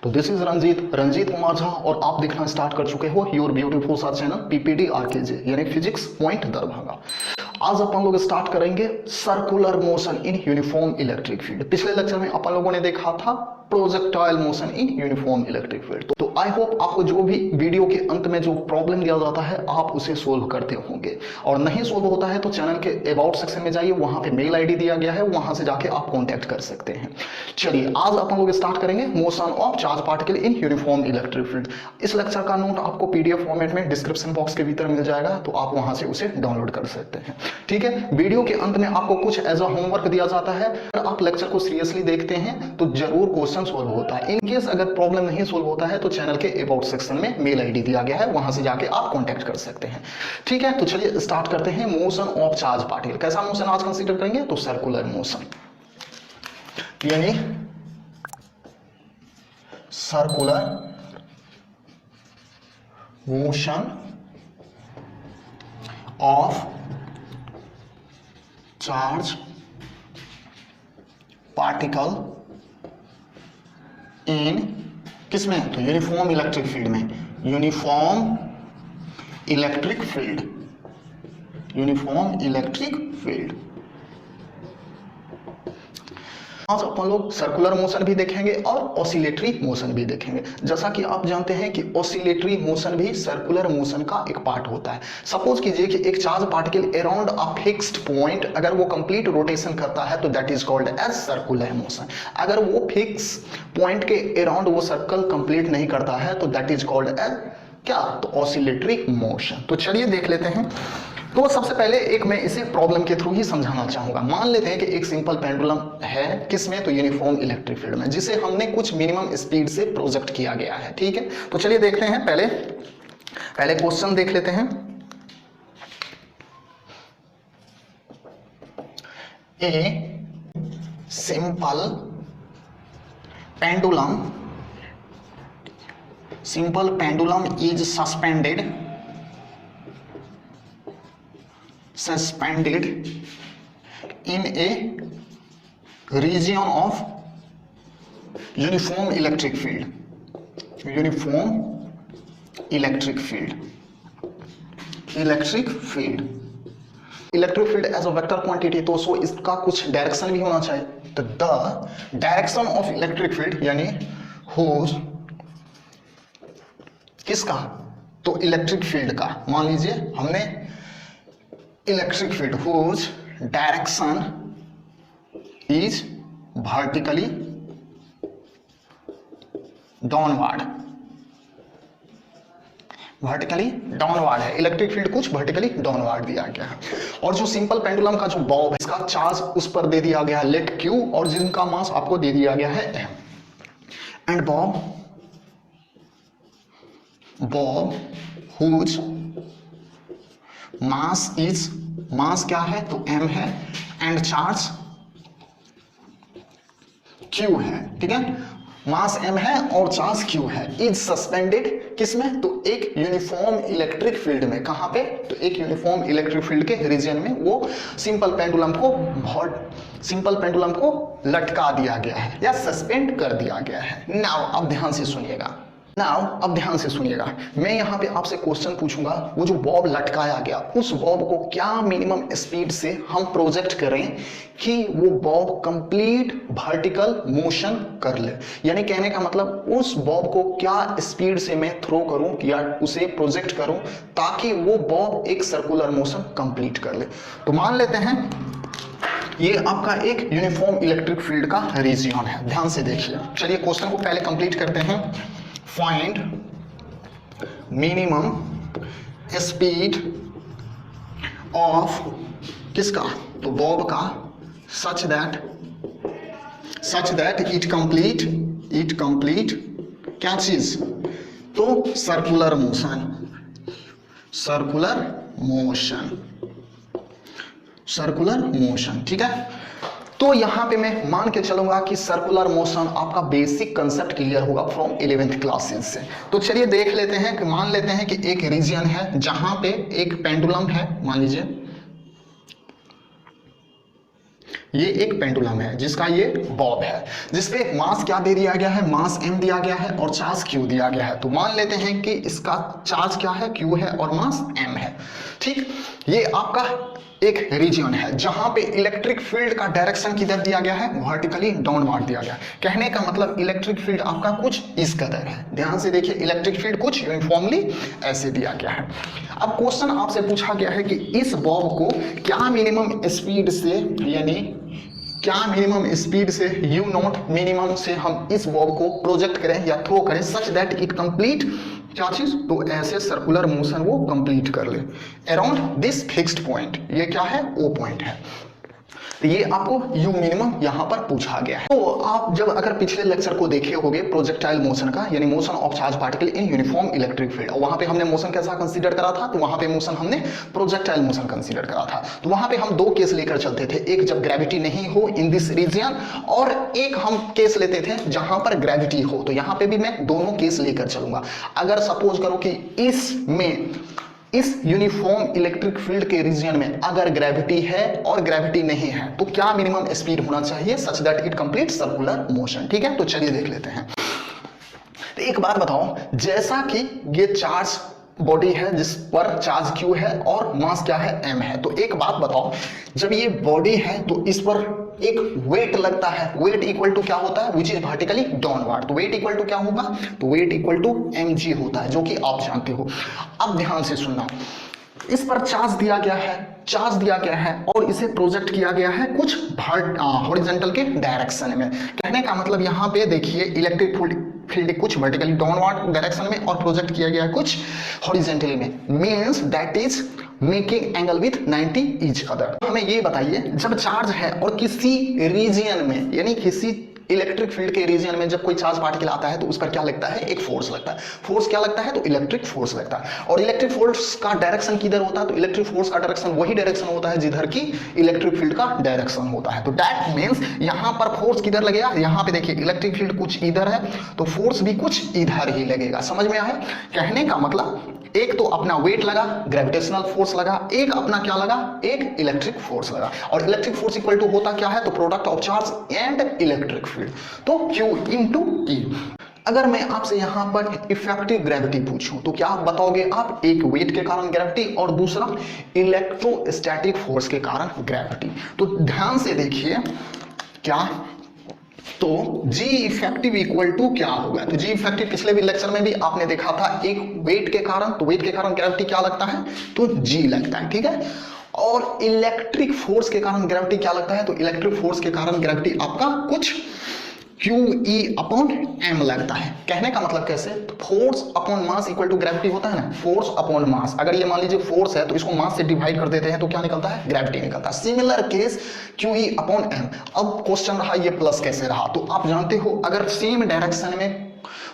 तो this is Ranjit Kumar Jha और आप देखना स्टार्ट कर चुके हो योर ब्यूटीफुल सा चैनल पीपीटी आरकेजे यानी फिजिक्स पॉइंट दरभंगा। आज अपन लोग स्टार्ट करेंगे circular motion in uniform electric field. पिछले लेक्चर में अपन लोगों ने देखा था projectile motion in uniform electric field. तो आई होप आपको जो भी वीडियो के अंत में जो प्रॉब्लम दिया जाता है आप उसे सोल्व करते होंगे, और नहीं सोल्व होता है तो चैनल के अबाउट सेक्शन में जाइए, वहां पे मेल आईडी दिया गया है, वहां से जाके आप कांटेक्ट कर सकते हैं। चलिए आज अपन लोग स्टार्ट करेंगे motion of charge particle in uniform electric field. इस लेक्चर का नोट आपको पीडीएफ फॉर्मेट में डिस्क्रिप्शन बॉक्स के भीतर मिल जाएगा, तो आप वहां से उसे डाउनलोड कर सकते हैं। ठीक है, वीडियो के अंत में आपको कुछ एज अ होमवर्क दिया जाता है। अगर आप लेक्चर को सीरियसली देखते हैं तो जरूर क्वेश्चन सोल्व होता है। इन केस अगर प्रॉब्लम नहीं सोल्व होता है तो चैनल के अबाउट सेक्शन में मेल आईडी दिया गया है, वहां से जाके आप कांटेक्ट कर सकते हैं। ठीक है, तो चलिए स्टार्ट करते हैं मोशन ऑफ चार्ज पार्टिकल। कैसा मोशन आज कंसीडर करेंगे? तो सर्कुलर मोशन, यानी circular motion of charge particle in किसमें? तो यूनिफॉर्म इलेक्ट्रिक फील्ड में। Uniform electric field, uniform electric field. आज अपन लोग सर्कुलर मोशन भी देखेंगे और ऑसिलेटरी मोशन भी देखेंगे। जैसा कि आप जानते हैं कि ऑसिलेटरी मोशन भी सर्कुलर मोशन का एक पार्ट होता है। सपोज कीजिए कि एक charge particle around a fixed point अगर वो कंप्लीट रोटेशन करता है तो that is called as circular motion. अगर वो फिक्स पॉइंट के अराउंड वो सर्कल कंप्लीट नहीं करता है तो दैट इज कॉल्ड एज क्या? तो ऑसिलेटरी मोशन। तो चलिए देख लेते हैं। तो सबसे पहले एक मैं इसे प्रॉब्लम के थ्रू ही समझाना चाहूंगा। मान लेते हैं कि एक सिंपल पेंडुलम है, किसमें? तो यूनिफॉर्म इलेक्ट्रिक फील्ड में, जिसे हमने कुछ मिनिमम स्पीड से प्रोजेक्ट किया गया है। ठीक है, तो चलिए देखते हैं। पहले क्वेश्चन देख लेते हैं। A simple pendulum is suspended in a region of uniform electric field, electric field as a vector quantity. तो सो इसका कुछ डायरेक्शन भी होना चाहिए। तो the direction of electric field यानी होज किसका? तो इलेक्ट्रिक फील्ड का। मान लीजिए हमने electric field whose direction is vertically downward है। इलेक्ट्रिक फील्ड कुछ वर्टिकली डाउनवर्ड दिया गया है। और जो सिंपल पेंडुलम का जो बॉब है, इसका चार्ज उस पर दे दिया गया है लेट क्यू, और जिनका मास आपको दे दिया गया है एम। एंड बॉब whose मास क्या है? तो m है, एंड चार्ज q है। ठीक है, मास m है और चार्ज q है। इज सस्पेंडेड किसमें? तो एक यूनिफॉर्म इलेक्ट्रिक फील्ड में। कहां पे? तो एक यूनिफॉर्म इलेक्ट्रिक फील्ड के रीजन में वो सिंपल पेंडुलम को लटका दिया गया है या सस्पेंड कर दिया गया है। नाउ अब ध्यान से सुनिएगा। मैं यहाँ पे आपसे क्वेश्चन पूछूंगा, वो जो बॉब लटकाया गया उस बॉब को क्या मिनिमम स्पीड से हम प्रोजेक्ट करें कि वो बॉब कंप्लीट वर्टिकल मोशन कर ले। यानी कहने का मतलब उस बॉब को क्या स्पीड से मैं थ्रो करूं या उसे प्रोजेक्ट करूं ताकि वो बॉब एक सर्कुलर मोशन कंप्लीट कर ले। तो मान लेते हैं ये आपका एक यूनिफॉर्म इलेक्ट्रिक फील्ड का रीजन है। ध्यान से देखिए। चलिए क्वेश्चन को पहले कंप्लीट करते हैं। फाइंड मिनिमम स्पीड ऑफ किसका? तो बॉब का सच दैट इट कंप्लीट क्या चीज? तो सर्कुलर मोशन। ठीक है, तो यहां पे मैं मान के चलूंगा कि सर्कुलर मोशन आपका बेसिक कंसेप्ट क्लियर होगा फ्रॉम 11th क्लासेस से। तो चलिए देख लेते हैं कि मान लेते हैं कि एक रीजन है जहां पे एक पेंडुलम है। मान लीजिए ये एक पेंडुलम है जिसका ये बॉब है, जिसपे मास क्या दे दिया गया है, मास m दिया गया है और चार्ज q दिया गया है। तो मान लेते हैं कि इसका चार्ज क्या है, q है और मास m है। ठीक, ये आपका एक रीजन है जहां पे इलेक्ट्रिक फील्ड का डायरेक्शन किधर दिया गया है, वर्टिकली डाउनवर्ड दिया गया है। कहने का मतलब इलेक्ट्रिक फील्ड आपका कुछ इस कदर है। ध्यान से देखिए, इलेक्ट्रिक फील्ड कुछ यूनिफॉर्मली ऐसे दिया गया है। अब क्वेश्चन आपसे पूछा गया है कि इस बॉब को क्या मिनिमम स्पीड से, यानी क्या मिनिमम स्पीड से u नॉट मिनिमम से हम इस बॉब को प्रोजेक्ट करें या थ्रो करें सच दैट इट कंप्लीट क्या चीज, तो ऐसे सर्कुलर मोशन वो कंप्लीट कर ले अराउंड दिस फिक्स्ड पॉइंट। ये क्या है, ओ पॉइंट है। तो ये आपको u मिनिमम यहां पर पूछा गया है। तो आप जब अगर पिछले लेक्चर को देखे होंगे प्रोजेक्टाइल मोशन का, यानी motion of charge particle in uniform electric field, वहां पे हमने मोशन कैसा कंसीडर करा था, तो वहां पे मोशन हमने प्रोजेक्टाइल मोशन कंसीडर करा था। तो वहां पे हम दो केस लेकर चलते थे, एक जब ग्रेविटी नहीं हो इन दिस रीजन, और एक हम केस लेते थे जहां पर ग्रेविटी हो। तो यहां पे भी मैं दोनों केस लेकर चलूंगा। अगर सपोज करो कि इस यूनिफॉर्म इलेक्ट्रिक फील्ड के रीजन में अगर ग्रेविटी है और ग्रेविटी नहीं है, तो क्या मिनिमम स्पीड होना चाहिए such that it complete circular motion. ठीक है, तो चलिए देख लेते हैं। तो एक बात बताओ, जैसा कि ये चार्ज बॉडी है जिस पर चार्ज q है और मास क्या है, m है। तो एक बात बताओ, जब ये बॉडी है तो इस पर एक वेट लगता है, वेट इक्वल टू क्या होता है, विच इज वर्टिकली डाउनवर्ड। तो वेट इक्वल टू क्या होगा, तो वेट इक्वल टू mg होता है, जो कि आप जानते हो। अब ध्यान से सुनना, इस पर चार्ज दिया गया है और इसे प्रोजेक्ट किया गया है कुछ हॉरिजॉन्टल के डायरेक्शन में। कहने का मतलब यहाँ पे देखिए, इलेक्ट्रिक फील्ड कुछ वर्टिकली डाउनवर्ड डायरेक्शन में और प्रोजेक्ट किया गया कुछ हॉरिजॉन्टली में, means that is making angle with 90 each other. हमें ये बताइए, जब चार्ज है और किसी रीजन में, यानी किसी इलेक्ट्रिक फील्ड के रीजन में जब कोई चार्ज पार्टिकल आता है तो उस पर क्या लगता है, एक फोर्स लगता है। फोर्स क्या लगता है, तो इलेक्ट्रिक फोर्स लगता है। और इलेक्ट्रिक फोर्स का डायरेक्शन किधर होता है, तो इलेक्ट्रिक फोर्स का डायरेक्शन वही डायरेक्शन होता है जिधर की इलेक्ट्रिक फील्ड का डायरेक्शन होता है। तो दैट मींस यहां पर फोर्स किधर लगेगा, यहां पे देखिए इलेक्ट्रिक फील्ड कुछ इधर है तो फोर्स भी कुछ इधर ही लगेगा। समझ में आया? कहने का मतलब एक तो अपना वेट लगा, ग्रेविटेशनल फोर्स लगा, एक अपना क्या लगा, एक इलेक्ट्रिक फोर्स लगा। और इलेक्ट्रिक फोर्स इक्वल टू होता क्या है, तो product of charge and electric field, तो Q इंटू E। अगर मैं आपसे यहां पर इफेक्टिव ग्रेविटी पूछूं तो क्या आप बताओगे, आप एक वेट के कारण ग्रेविटी और दूसरा इलेक्ट्रोस्टैटिक फोर्स के कारण ग्रेविटी। तो ध्यान से देखिए क्या, तो G इफेक्टिव इक्वल टू क्या होगा, तो G इफेक्टिव पिछले भी लेक्चर में भी आपने देखा था, एक वेट के कारण, तो वेट के कारण ग्रेविटी क्या लगता है, तो G लगता है। ठीक है, और इलेक्ट्रिक फोर्स के कारण ग्रेविटी क्या लगता है, तो इलेक्ट्रिक फोर्स के कारण ग्रेविटी आपका कुछ QE अपॉन M लगता है। कहने का मतलब कैसे, तो force upon mass equal to gravity होता है ना, फोर्स अपॉन मास। अगर ये मान लीजिए फोर्स है तो इसको मास से डिवाइड कर देते हैं तो क्या निकलता है, ग्रेविटी निकलता है। Similar case QE upon M। अब क्वेश्चन रहा ये प्लस कैसे रहा, तो आप जानते हो अगर सेम डायरेक्शन में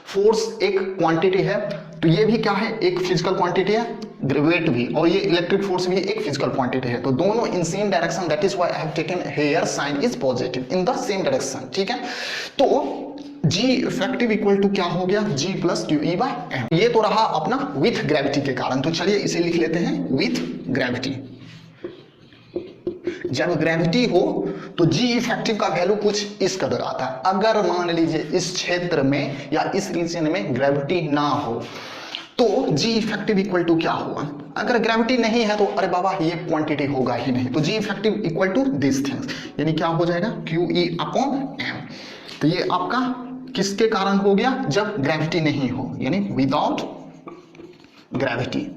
फोर्स एक क्वांटिटी है तो ये भी क्या है, एक फिजिकल क्वांटिटी है, वेट भी, और ये इलेक्ट्रिक फोर्स भी एक फिजिकल क्वांटिटी है। तो दोनों in same direction, that is why I have taken here sine is positive in the same direction. ठीक है, तो G इफेक्टिव इक्वल टू क्या हो गया, G plus QE by M। ये तो रहा अपना विथ ग्रेविटी के कारण। तो चलिए इसे लिख लेते हैं विथ ग्रेविटी। जब ग्रेविटी हो तो G इफेक्टिव का वैल्यू कुछ इस कदर आता है। अगर मान लीजिए इस क्षेत्र में या इस रीजन में ग्रेविटी ना हो तो G इफेक्टिव इक्वल टू क्या होगा, अगर ग्रेविटी नहीं है तो अरे बाबा ये क्वांटिटी होगा ही नहीं, तो G effective equal to this things, यानी क्या हो जाएगा, QE अपॉन M। तो ये आपका किसके कारण हो गया, जब ग्रेविटी नहीं हो, यानी विदाउट ग्रेविटी।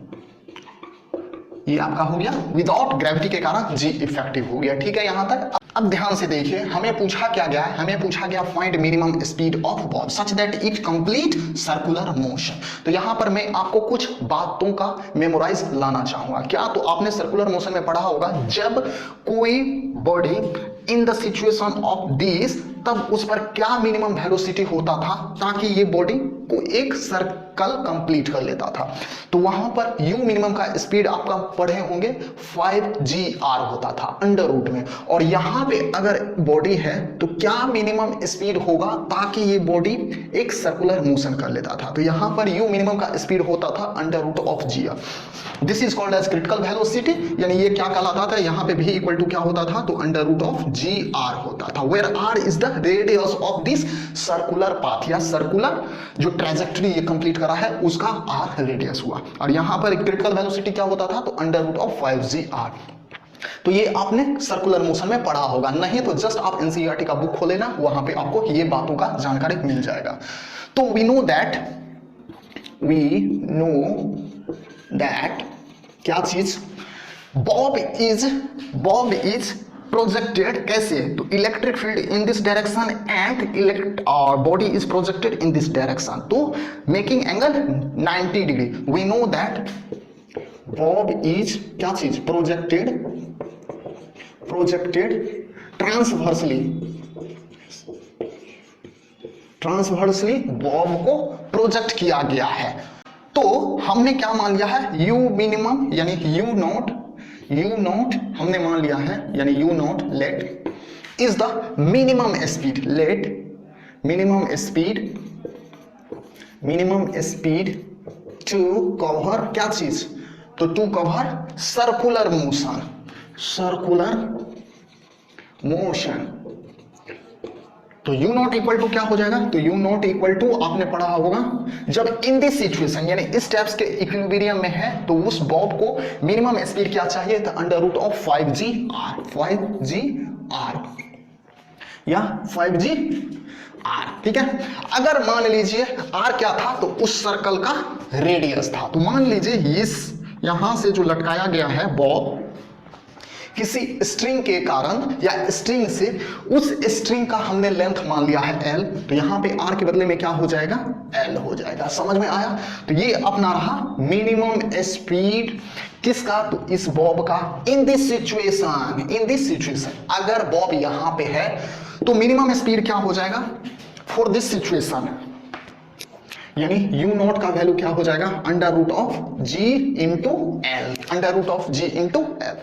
ये आपका हो गया विदाउट ग्रेविटी के कारण G इफेक्टिव हो गया। ठीक है यहां तक। अब ध्यान से देखिए, हमें पूछा क्या गया है, हमें पूछा गया find minimum speed of Bob such that it complete circular motion. तो यहां पर मैं आपको कुछ बातों का मेमोराइज लाना चाहूंगा। क्या, तो आपने सर्कुलर मोशन में पढ़ा होगा, जब कोई body in the situation of this तब उस पर क्या मिनिमम वेलोसिटी होता था ताकि ये बॉडी को एक सर्कल कंप्लीट कर लेता था। तो वहां पर यू मिनिमम का स्पीड आपका पढ़े होंगे 5 g होता था अंडर रूट में। और यहां पे अगर बॉडी है तो क्या मिनिमम स्पीड होगा ताकि ये बॉडी एक सर्कुलर मोशन कर लेता था। तो यहां पर यू मिनिमम का स्पीड होता था under root of G R. This is called as critical velocity, यानी ये क्या कहलाता था, यहाँ पे भी इक्वल टू क्या होता था, तो under root of G R होता था, where R is the radius of this circular path, या सर्कुलर जो ट्रेजेक्टरी ये कंप्लीट करा है उसका आर रेडियस हुआ। और यहाँ पर क्रिटिकल वेलोसिटी क्या होता था, तो अंडर रूट ऑफ 5 g। तो ये आपने सर्कुलर मोशन में पढ़ा होगा, नहीं तो जस्ट आप एनसीईआरटी का बुक खोले ना, वहां पे आपको ये बातों का जानकारी मिल जाएगा। तो वी नो दैट क्या चीज, बॉब इज प्रोजेक्टेड कैसे, तो electric field in this direction and body is projected in this direction, तो making angle 90 degree. We know that bob is क्या चीज, प्रोजेक्टेड ट्रांसवर्सली बॉब को प्रोजेक्ट किया गया है। तो हमने क्या मान लिया है, यू मिनिमम यानी यू नॉट हमने मान लिया है, यानी you naught let is the minimum speed to cover क्या चीज, तो टू कवर सर्कुलर मोशन। तो u नॉट इक्वल टू क्या हो जाएगा, तो u नॉट इक्वल टू आपने पढ़ा होगा जब इन दिस सिचुएशन यानी इस टाइप्स के इक्विलिब्रियम में है तो उस बॉब को मिनिमम स्पीड क्या चाहिए था, under root of 5 g r या 5 g r, ठीक है। अगर मान लीजिए r क्या था, तो उस सर्कल का रेडियस था। तो मान लीजिए इस यहां से जो लटकाया गया है बॉब किसी स्ट्रिंग के कारण या स्ट्रिंग से, उस स्ट्रिंग का हमने लेंथ मान लिया है l, तो यहां पे r के बदले में क्या हो जाएगा, l हो जाएगा। समझ में आया। तो ये अपना रहा मिनिमम स्पीड किसका, तो इस बॉब का इन दिस सिचुएशन अगर बॉब यहां पे है तो मिनिमम स्पीड क्या हो जाएगा फॉर दिस सिचुएशन, यानी u नॉट का वैल्यू क्या हो जाएगा, under root of g into l।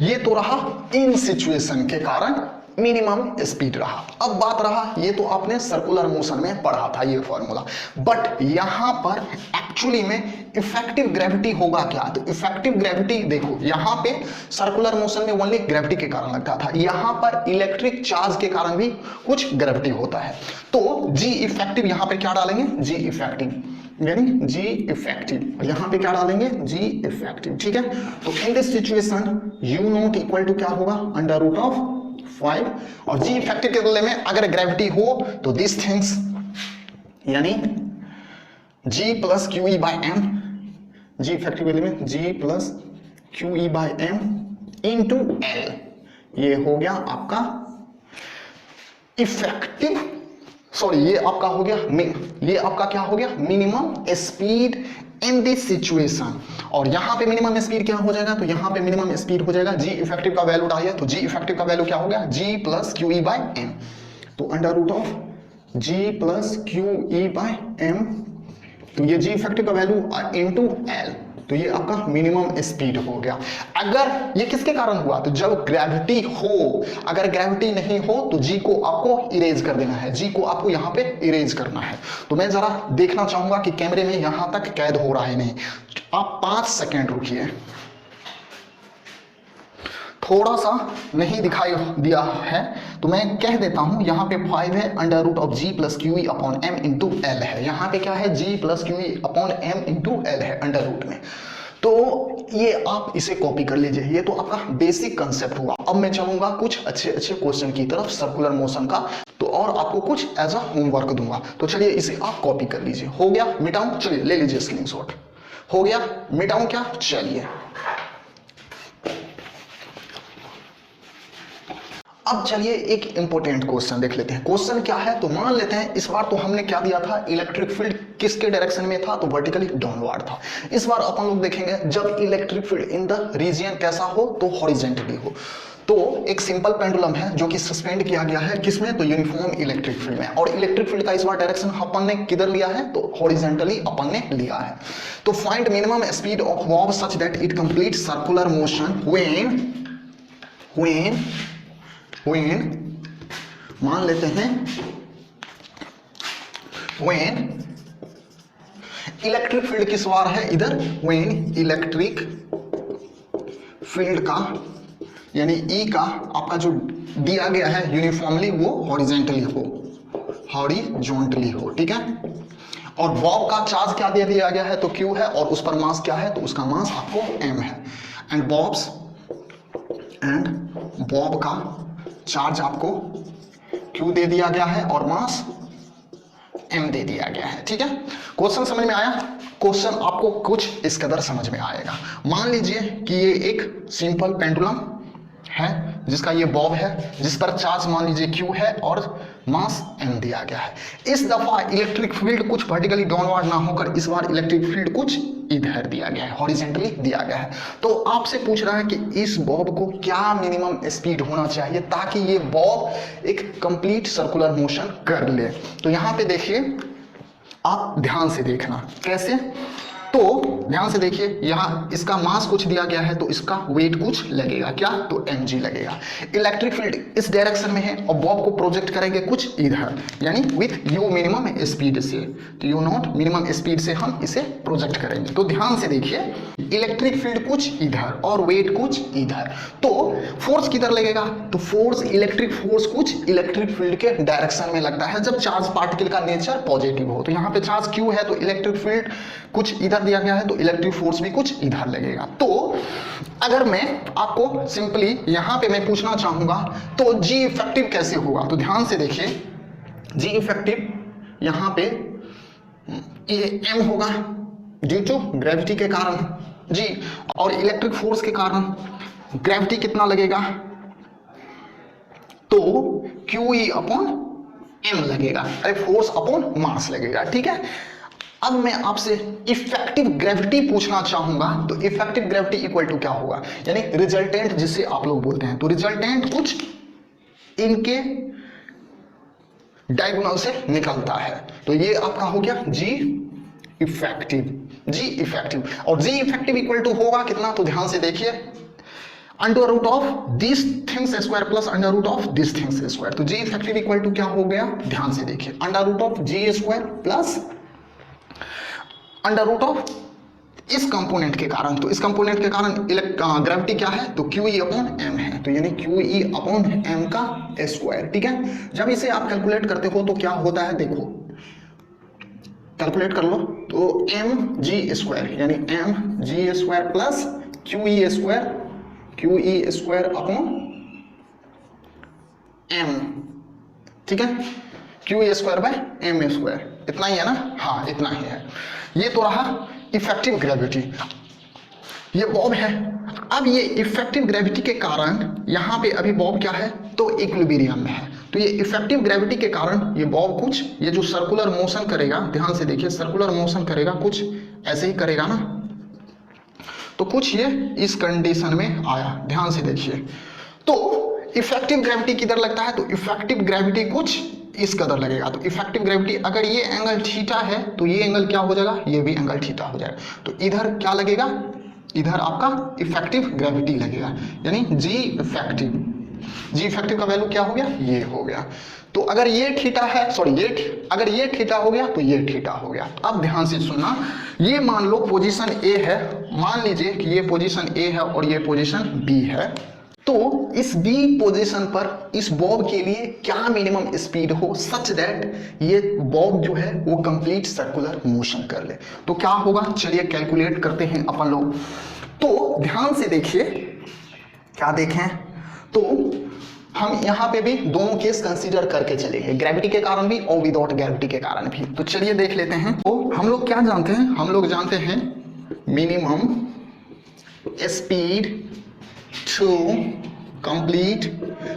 ये तो रहा इन सिचुएशन के कारण मिनिमम स्पीड रहा। अब बात रहा, ये तो आपने सर्कुलर मोशन में पढ़ा था ये फॉर्मूला, बट यहां पर एक्चुअली में इफेक्टिव ग्रेविटी होगा क्या, तो इफेक्टिव ग्रेविटी देखो, यहां पे सर्कुलर मोशन में ओनली ग्रेविटी के कारण लगता था, यहां पर इलेक्ट्रिक चार्ज के कारण भी कुछ ग्रेविटी होता है। तो जी इफेक्टिव यहां पे क्या डालेंगे, जी इफेक्टिव, यानी जी इफेक्टिव, यहां पे क्या डालेंगे, जी इफेक्टिव, ठीक है। तो in this situation u naught equal to क्या होगा, अंडर रूट ऑफ 5, और जी इफेक्टिव के बदले में अगर ग्रेविटी हो तो दिस थिंग्स, यानी G plus Q E by M, G effective के बदले में G plus Q E by M into L, ये हो गया आपका इफेक्टिव, सॉरी ये आपका हो गया, ये आपका क्या हो गया, minimum speed in this situation. और यहां पे मिनिमम स्पीड क्या हो जाएगा, तो यहां पे मिनिमम स्पीड हो जाएगा, जी इफेक्टिव का वैल्यू डालिए, तो जी इफेक्टिव का वैल्यू क्या हो गया, G plus Q E by M, तो under root of G plus Q E by M, तो ये जी इफेक्टिव का वैल्यू इनटू एल, तो ये आपका मिनिमम स्पीड हो गया। अगर ये किसके कारण हुआ, तो जब ग्रेविटी हो, अगर ग्रेविटी नहीं हो तो जी को आपको इरेज कर देना है, जी को आपको यहां पे इरेज करना है। तो मैं जरा देखना चाहूंगा कि कैमरे में यहां तक कैद हो रहा है नहीं, आप 5 सेकेंड रुकिए, थोड़ा सा नहीं दिखाई दिया है तो मैं कह देता हूं, यहां पे 5 है, under root of G plus Q E upon M into L है, यहां पे क्या है, G plus Q E upon M into L है अंडर रूट में। तो ये आप इसे कॉपी कर लीजिए, ये तो आपका बेसिक कंसेप्ट हुआ। अब मैं चलूंगा कुछ अच्छे क्वेश्चन की तरफ सर्कुलर मोशन का, तो और आपको कुछ एज अ होमवर्क दूंगा। तो चलिए इसे आप कॉपी कर लीजिए। हो गया मिटाऊं, चलिए ले लीजिए स्क्रीनशॉट, हो गया मिटाऊं क्या, चलिए अब चलिए एक इंपॉर्टेंट क्वेश्चन देख लेते हैं। क्वेश्चन क्या है, तो मान लेते हैं इस बार तो हमने क्या दिया था, इलेक्ट्रिक फील्ड किसके डायरेक्शन में था, तो वर्टिकली डाउनवर्ड था। इस बार अपन लोग देखेंगे जब electric field in the region कैसा हो, तो हॉरिजेंटली हो। तो एक सिंपल पेंडुलम है जो कि सस्पेंड किया गया है किसमें, तो यूनिफॉर्म इलेक्ट्रिक फील्ड में। और इलेक्ट्रिक फील्ड का इस बार डायरेक्शन अपन ने किधर लिया है, तो हॉरिजॉन्टली अपन ने लिया है। तो find minimum speed of Bob such that it complete circular motion when मान लेते हैं व्हेन इलेक्ट्रिक फील्ड किस बार है इधर, व्हेन इलेक्ट्रिक फील्ड का यानी ई का आपका जो दिया गया है यूनिफॉर्मली वो हॉरिजॉन्टली हो, ठीक है। और बॉब का चार्ज क्या दे दिया गया है, तो क्यू है, और उस पर मास क्या है, तो उसका मास आपको एम है। एंड बॉब का चार्ज आपको क्यू दे दिया गया है और मास एम दे दिया गया है, ठीक है। क्वेश्चन समझ में आया? क्वेश्चन आपको कुछ इस कदर समझ में आएगा। मान लीजिए कि ये एक सिंपल पेंडुलम है जिसका ये बॉब है, जिस पर चार्ज मान लीजिए क्यू है और मास एम दिया गया है। इस दफा इलेक्ट्रिक फील्ड कुछ वर्टिकली डाउनवर्ड ना होकर इस बार इलेक्ट्रिक फील्ड कुछ इधर दिया गया है, हॉरिजॉन्टली दिया गया है। तो आपसे पूछ रहा है कि इस बॉब को क्या मिनिमम स्पीड होना चाहिए ताकि ये बॉब एक कंप्लीट सर्कुलर मोशन कर ले। तो यहां पे देखिए, आप ध्यान से देखना कैसे, तो ध्यान से देखिए, यहाँ इसका मास कुछ दिया गया है तो इसका वेट कुछ लगेगा, क्या, तो mg लगेगा। इलेक्ट्रिक फील्ड इस डायरेक्शन में है और बॉब को प्रोजेक्ट करेंगे कुछ इधर, यानी विथ u मिनिमम स्पीड से, तो u नॉट मिनिमम स्पीड से हम इसे प्रोजेक्ट करेंगे। तो ध्यान से देखिए, इलेक्ट्रिक फील्ड कुछ इधर और वेट कुछ इधर, तो फोर्स किधर लगेगा, तो फोर्स इलेक्ट्रिक फोर्स कुछ इलेक्ट्रिक फील्ड के डायरेक्शन में लगता है जब चार्ज पार्टिकल का नेचर पॉजिटिव हो। तो यहाँ पे चार्ज क्यू है तो इलेक्ट्रिक फील्ड कुछ इधर दिया गया है तो इलेक्ट्रिक फोर्स भी कुछ इधर लगेगा। तो अगर मैं आपको सिंपली यहां पे मैं पूछना चाहूंगा तो जी इफेक्टिव कैसे होगा, तो ध्यान से देखिए, जी इफेक्टिव यहां पे ये m होगा ड्यू टू ग्रेविटी के कारण जी, और इलेक्ट्रिक फोर्स के कारण ग्रेविटी कितना लगेगा, तो QE अपॉन m लगेगा, अरे फोर्स अपॉन मास लगेगा, ठीक है। अब मैं आपसे इफेक्टिव ग्रेविटी पूछना चाहूंगा, तो इफेक्टिव ग्रेविटी इक्वल टू क्या होगा, यानी रिजल्टेंट जिसे आप लोग बोलते हैं, तो रिजल्टेंट कुछ इनके डायगोनल से निकलता है, तो ये आपका हो गया जी इफेक्टिव। और जी इफेक्टिव इक्वल टू होगा कितना, तो ध्यान से देखिए, under root of this things square plus under root of this things square. तो जी इफेक्टिव इक्वल टू क्या हो गया, ध्यान से देखिए, under root of G square plus under root of इस कंपोनेंट के कारण, तो इस कंपोनेंट के कारण ग्रेविटी क्या है, तो QE अपॉन m है, तो यानी QE अपॉन m का स्क्वायर, ठीक है। जब इसे आप कैलकुलेट करते हो तो क्या होता है, देखो कैलकुलेट कर लो, तो mg स्क्वायर यानी mg square plus QE square upon m, ठीक है, QE square by m square, इतना ही है ना, हाँ इतना ही है। ये तो रहा इफेक्टिव ग्रेविटी, ये बॉब है। अब ये इफेक्टिव ग्रेविटी के कारण यहाँ पे अभी बॉब क्या है, तो इक्विलिब्रियम में है, तो ये इफेक्टिव ग्रेविटी के कारण ये बॉब कुछ, ये जो सर्कुलर मोशन करेगा, ध्यान से देखिए, सर्कुलर मोशन करेगा कुछ ऐसे ही करेगा ना, तो कुछ ये इस कंडीशन में आया, ध्यान से देखिए। तो इफेक्टिव ग्रेविटी किधर लगता है, तो इफेक्टिव ग्रेविटी कुछ इस कदर लगेगा, तो इफेक्टिव ग्रेविटी अगर ये एंगल थीटा है तो ये एंगल क्या हो जाएगा, ये भी एंगल थीटा हो जाएगा, तो इधर क्या लगेगा, इधर आपका इफेक्टिव ग्रेविटी लगेगा, यानी जी इफेक्टिव का वैल्यू क्या हो गया, ये हो गया। तो अगर ये थीटा है, सॉरी अगर ये थीटा हो गया तो ये थीटा हो गया। अब ध्यान से सुनना, ये मान लो पोजीशन ए है, मान लीजिए कि ये पोजीशन ए है और ये पोजीशन बी है, तो इस बी पोजीशन पर इस बॉब के लिए क्या मिनिमम स्पीड हो सच दैट ये बॉब जो है वो कंप्लीट सर्कुलर मोशन कर ले, तो क्या होगा, चलिए कैलकुलेट करते हैं अपन लोग। तो ध्यान से देखिए, क्या देखें, तो हम यहाँ पे भी दोनों केस कंसीडर करके चलेंगे, ग्रेविटी के कारण भी और विदाउट ग्रेविटी के कारण भी। तो चलिए देख लेते हैं। तो हम लोग क्या जानते हैं, हम लोग जानते हैं मिनिमम स्पीड टू कंप्लीट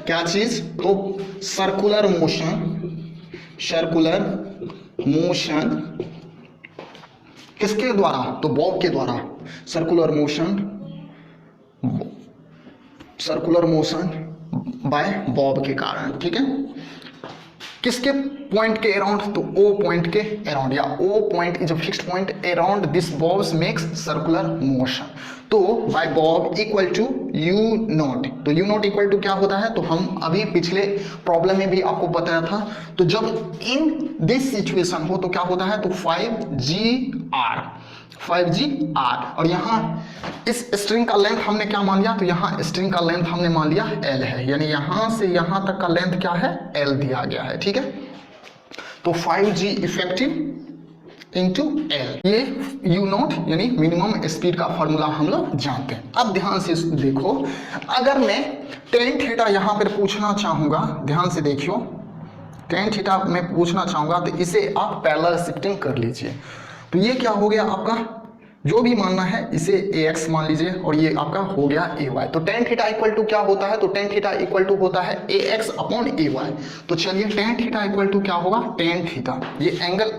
क्या चीज, तो सर्कुलर मोशन किसके द्वारा, तो बॉब के द्वारा, circular motion circular motion bye Bob के कारण, ठीक है। किसके पॉइंट के अराउंड, तो ओ पॉइंट के अराउंड, या O point is a fixed point around this bob's makes circular motion. तो by bob equal to you naught, तो यू नॉट इक्वल टू क्या होता है, तो हम अभी पिछले प्रॉब्लम में भी आपको बताया था, तो जब इन दिस सिचुएशन हो तो क्या होता है, तो 5GR, 5GR, और यहाँ इस स्ट्रिंग का लेंथ हमने क्या मान लिया, तो यहाँ स्ट्रिंग का लेंथ हमने मान लिया L है, यानी यहाँ से यहाँ तक का लेंथ क्या है, L दिया गया है, ठीक है। तो 5G इफेक्टिव इंटू L, ये यू नॉट यानी मिनिमम स्पीड का फॉर्मूला हम लोग जानते हैं। अब ध्यान से देखो, अगर मैं टेन थीटा यहाँ पर पूछना चाहूंगा, ध्यान से देखियो, टेन थीटा में पूछना चाहूंगा, तो इसे आप पैरेलल शिफ्टिंग कर लीजिए। तो ये क्या हो गया आपका, जो भी मानना है इसे ax मान लीजिए, और ये आपका हो गया ay। तो टेन थीटा इक्वल टू क्या होता है, तो टेन थीटा इक्वल टू होता है ax अपॉन ay। तो चलिए टेन थीटा इक्वल टू क्या होगा, टेन थीटा, ये एंगल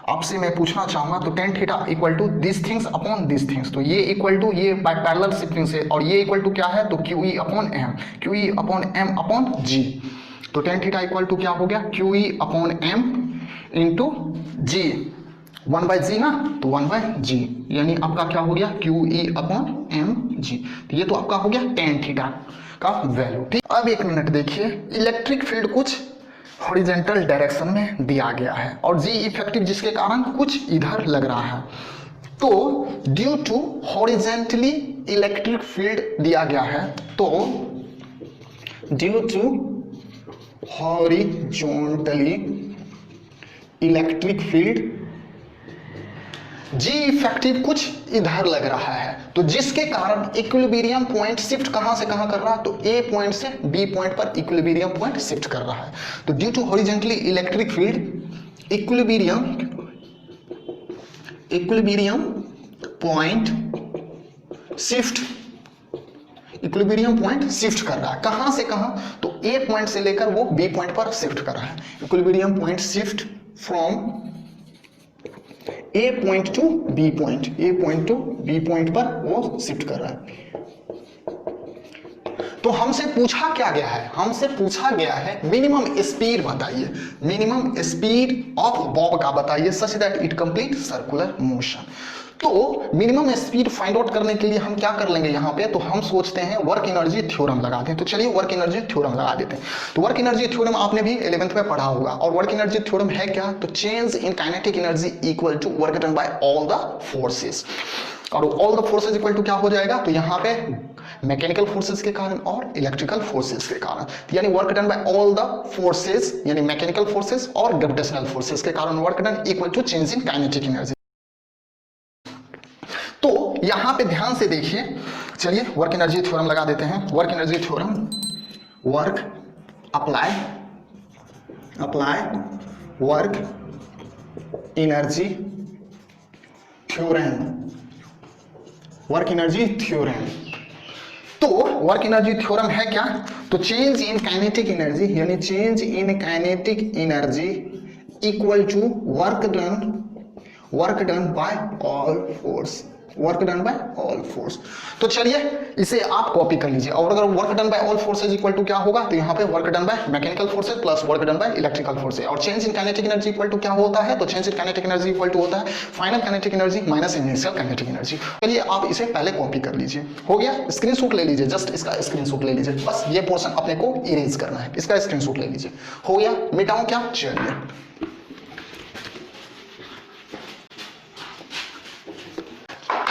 आपसे मैं पूछना चाहूंगा, तो tan theta equal to this things upon this things, तो ये इक्वल टू ये बाय पैरेलल शिफ्टिंग से, और ये इक्वल टू क्या है, तो QE upon m, QE upon m upon g। तो टेन थीटा इक्वल टू क्या हो गया, QE upon m into g, 1/g ना, तो 1/g, यानी आपका क्या हो गया, QE अपॉन mg। तो ये तो आपका हो गया टेन थीटा का वैल्यू, ठीक। अब एक मिनट देखिए, इलेक्ट्रिक फील्ड कुछ हॉरिजेंटल डायरेक्शन में दिया गया है, और जी इफेक्टिव जिसके कारण कुछ इधर लग रहा है। तो due to horizontally electric field दिया गया है, तो due to horizontally electric field g effective कुछ इधर लग रहा है, तो जिसके कारण इक्विलिब्रियम पॉइंट शिफ्ट कहां से कहां कर रहा है, तो ए पॉइंट से बी पॉइंट पर इक्विलिब्रियम पॉइंट शिफ्ट कर रहा है। तो due to horizontally electric field equilibrium point shift, equilibrium point shift कर रहा है, कहां से कहां, तो ए पॉइंट से लेकर वो बी पॉइंट पर शिफ्ट कर रहा है। Equilibrium point shift from A point to B point, A point to B point पर वो शिफ्ट कर रहा है। तो हमसे पूछा क्या गया है, हमसे पूछा गया है मिनिमम स्पीड बताइए, मिनिमम स्पीड ऑफ बॉब का बताइए such that it complete circular motion. तो मिनिमम स्पीड फाइंड आउट करने के लिए हम क्या कर लेंगे यहाँ पे, तो हम सोचते हैं वर्क एनर्जी थ्योरम लगा दें। तो चलिए वर्क एनर्जी थ्योरम लगा देते हैं। तो वर्क एनर्जी थ्योरम आपने भी 11th में पढ़ा होगा, और वर्क एनर्जी थ्योरम है क्या, तो change in kinetic energy equal to work done by all the forces, और all the forces equal to क्या हो जाएगा, तो यहाँ पे मैकेनिकल फोर्सेस के कारण और इलेक्ट्रिकल फोर्सेस के कारण, यानी work done by all the forces, यानी मैकेनिकल फोर्सेस और ग्रेविटेशनल फोर्सेस के कारण work done equal to change in kinetic energy. तो यहां पे ध्यान से देखिए, चलिए वर्क एनर्जी थ्योरम लगा देते हैं। Work energy theorem, work apply work energy theorem, work energy theorem. तो वर्क एनर्जी थ्योरम है क्या, तो चेंज इन काइनेटिक एनर्जी, यानी change in kinetic energy equal to work done by all force, work done by all force. तो चलिए इसे आप copy कर लीजिए, और अगर work done by all forces equal to क्या होगा, तो यहाँ पे work done by mechanical forces plus work done by electrical forces, और change in kinetic energy equal to क्या होता है, तो change in kinetic energy equal to होता है final kinetic energy minus initial kinetic energy. चलिए आप इसे पहले कॉपी कर लीजिए, हो गया। स्क्रीनशॉट ले लीजिए, जस्ट इसका स्क्रीनशॉट ले लीजिए, बस ये पोर्शन अपने को इरेज करना है, इसका स्क्रीनशॉट ले लीजिए, हो गया। मिटाऊं क्या, चलिए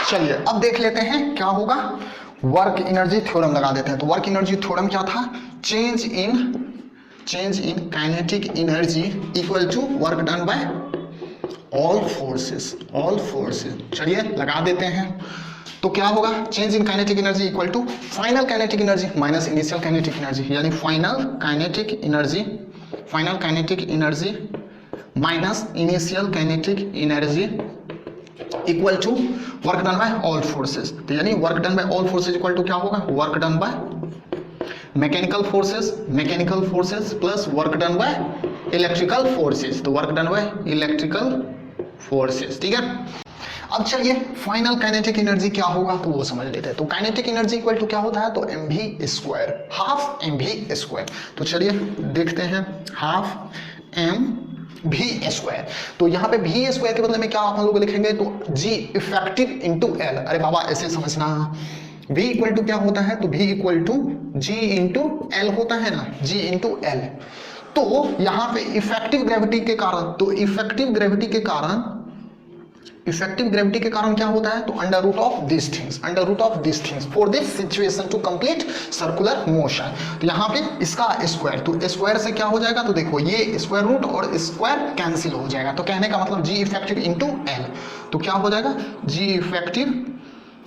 चलिए अब देख लेते हैं क्या होगा। वर्क एनर्जी थ्योरम लगा देते हैं। तो वर्क एनर्जी थ्योरम क्या था, change in kinetic energy equal to work done by all forces, चलिए लगा देते हैं। तो क्या होगा, change in kinetic energy equal to final kinetic energy minus initial kinetic energy, यानी final kinetic energy minus initial kinetic energy equal to work done by all forces. तो यानी work done by all forces equal to क्या होगा, work done by mechanical forces plus work done by electrical forces, तो work done by electrical forces, ठीक है। अब चलिए final kinetic energy क्या होगा तो वो समझ लेते हैं। तो काइनेटिक एनर्जी इक्वल टू क्या होता है, तो mv², हाफ mv²। तो चलिए देखते हैं, हाफ mv²। तो यहाँ पे v² के बदले में क्या आप लोग लिखेंगे, तो g इफेक्टिव इंटू एल। अरे बाबा ऐसे समझना, v इक्वल टू क्या होता है, तो v equal to g into L होता है ना, g इंटू एल। तो यहाँ पे इफेक्टिव ग्रेविटी के कारण, तो इफेक्टिव ग्रेविटी के कारण क्या होता है, तो under root of this things for this situation to complete circular motion. तो यहाँ पे इसका स्क्वायर, तो स्क्वायर से क्या हो जाएगा, तो देखो ये स्क्वायर रूट और स्क्वायर कैंसिल हो जाएगा। तो कहने का मतलब जी इफेक्टिव इंटू एल, तो क्या हो जाएगा, जी इफेक्टिव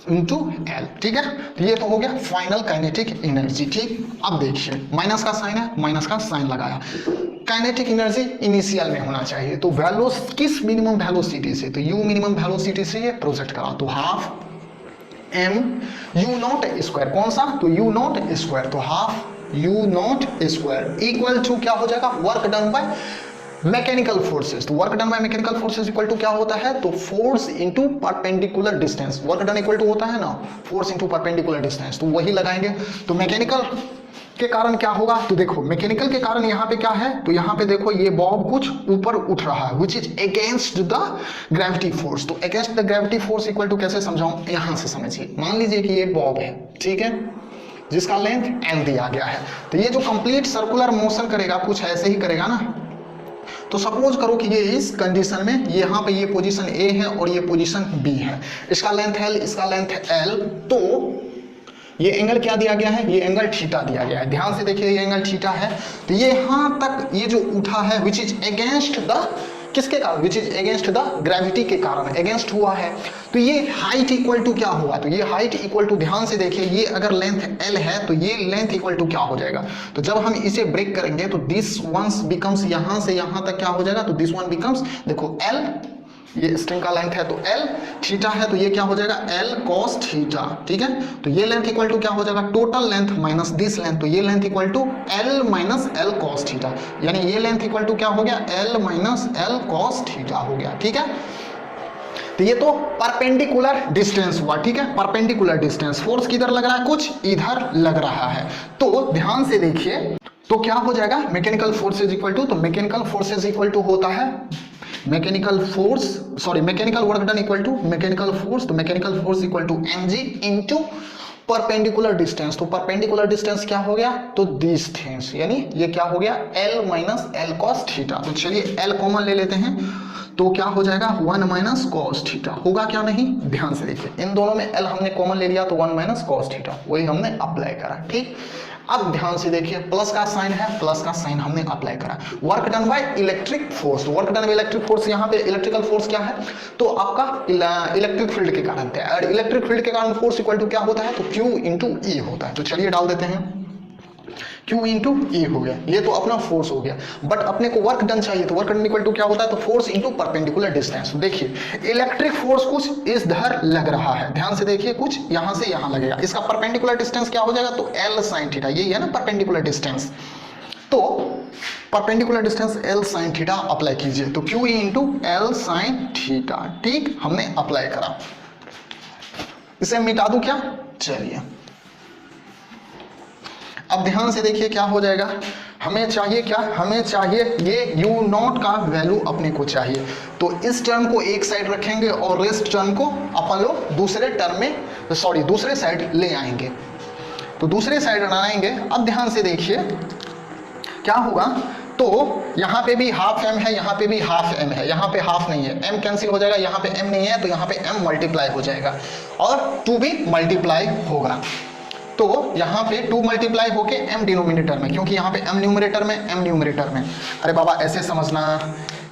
इंटू एल। ठीक है, तो ये तो हो गया फाइनल काइनेटिक एनर्जी। ठीक, अब देखिए माइनस का साइन है, माइनस का साइन लगाया। काइनेटिक एनर्जी इनिशियल में होना चाहिए, तो वैल्यू किस मिनिमम वेलोसिटी से, तो यू मिनिमम वेलोसिटी से ये प्रोजेक्ट करा, तो half M U naught square, कौन सा, तो यू नॉट स्क्वायर, तो half U naught square equal to क्या हो जाएगा, work done by mechanical forces. तो work done by mechanical forces equal to क्या होता है, तो force into perpendicular distance. Work done equal to होता है ना फोर्स इनटू परपेंडिकुलर डिस्टेंस, तो वही लगाएंगे। तो मैकेनिकल के कारण क्या होगा, तो देखो मैकेनिकल के कारण यहाँ पे क्या है, तो यहाँ पे देखो ये बॉब कुछ ऊपर उठ रहा है which is against the gravity force. तो against the gravity force equal to कैसे समझाऊं, यहाँ से समझिए। मान लीजिए कि ये बॉब है, ठीक है, जिसका लेंथ l दिया गया है। तो ये जो कंप्लीट सर्कुलर मोशन करेगा कुछ ऐसे ही करेगा ना। तो सपोज करो कि ये इस कंडीशन में यहाँ पे ये पोजीशन A है और ये पोजीशन B है, इसका लेंथ L, इसका लेंथ L। तो ये एंगल क्या दिया गया है, ये एंगल थीटा दिया गया है। ध्यान से देखिए ये एंगल थीटा है। तो ये यहाँ तक ये जो उठा है विच इज अगेंस्ट द, किसके कारण, विच इज अगेंस्ट द ग्रेविटी के कारण अगेंस्ट हुआ है। तो ये हाइट इक्वल टू क्या हुआ, तो ये हाइट इक्वल टू, ध्यान से देखिए ये अगर लेंथ L है तो ये लेंथ इक्वल टू क्या हो जाएगा, तो जब हम इसे ब्रेक करेंगे तो दिस वंस बिकम्स, यहाँ से यहाँ तक क्या हो जाएगा, तो दिस वन बिकम्स, देखो L ये स्ट्रिंग का लेंथ है तो L, थीटा है तो ये क्या हो जाएगा L cos थीटा। ठीक है, तो ये लेंथ इक्वल टू क्या हो जाएगा, total length minus this length, तो ये length equal to L minus L cos theta, यानी ये लेंथ इक्वल टू क्या हो गया, L minus L cos theta हो गया। ठीक है, तो ये तो परपेंडिकुलर डिस्टेंस हुआ। ठीक है, परपेंडिकुलर डिस्टेंस, फोर्स किधर लग रहा है, कुछ इधर लग रहा है। तो ध्यान से देखिए, तो क्या हो जाएगा, मैकेनिकल फोर्सेज इक्वल टू, तो मैकेनिकल फोर्सेज इक्वल टू होता है mechanical force, sorry mechanical work done equal to mechanical force, तो mechanical force equal to mg into perpendicular distance. तो परपेंडिकुलर डिस्टेंस क्या हो गया, तो दिस थिंग्स, यानी ये क्या हो गया L minus L cos theta. तो चलिए L कॉमन ले लेते हैं, तो क्या हो जाएगा 1 माइनस cos थीटा, होगा क्या नहीं, ध्यान से देखिए इन दोनों में L हमने कॉमन ले लिया तो 1 माइनस cos थीटा, वही हमने अप्लाई करा। ठीक, अब ध्यान से देखिए प्लस का साइन है, प्लस का साइन हमने अप्लाई करा। Work done by electric force, work done by electric force, यहाँ पे इलेक्ट्रिकल फोर्स क्या है, तो आपका इलेक्ट्रिक फील्ड के कारण है। और इलेक्ट्रिक फील्ड के कारण फोर्स इक्वल टू क्या होता है, तो Q इंटू E होता है। तो चलिए डाल देते हैं, Q इंटू E हो गया, ये तो अपना फोर्स हो गया। बट अपने को वर्क डन चाहिए, तो वर्क डन इक्वल टू क्या होता है, तो फोर्स इंटू परपेंडिकुलर डिस्टेंस। देखिए इलेक्ट्रिक फोर्स कुछ इधर लग रहा है, ध्यान से देखिए कुछ यहाँ से यहाँ लगेगा, इसका परपेंडिकुलर डिस्टेंस क्या हो जाएगा, तो L sin थीटा, यही है ना परपेंडिकुलर डिस्टेंस। तो perpendicular distance L sin theta apply कीजिए, तो Q into L sin theta. ठीक, हमने अप्लाई करा, इसे मिटा दूं क्या, चलिए अब ध्यान से देखिए क्या हो जाएगा, हमें चाहिए क्या, हमें चाहिए ये u नॉट का वैल्यू अपने को चाहिए। तो इस टर्म को एक साइड रखेंगे और रेस्ट टर्म को अपन लोग दूसरे टर्म में, सॉरी दूसरे साइड ले आएंगे। तो दूसरे साइड लाएंगे, अब ध्यान से देखिए क्या होगा, तो यहाँ पे भी हाफ m है, यहाँ पे भी हाफ m है, यहाँ पे हाफ नहीं है, m कैंसिल हो जाएगा, यहाँ पे m नहीं है तो यहाँ पे m मल्टीप्लाई हो जाएगा और 2 भी मल्टीप्लाई होगा। तो यहाँ पे 2 मल्टीप्लाई होके m डिनोमिनेटर में, क्योंकि यहाँ पे m न्यूमरेटर में, m न्यूमरेटर में। अरे बाबा ऐसे समझना,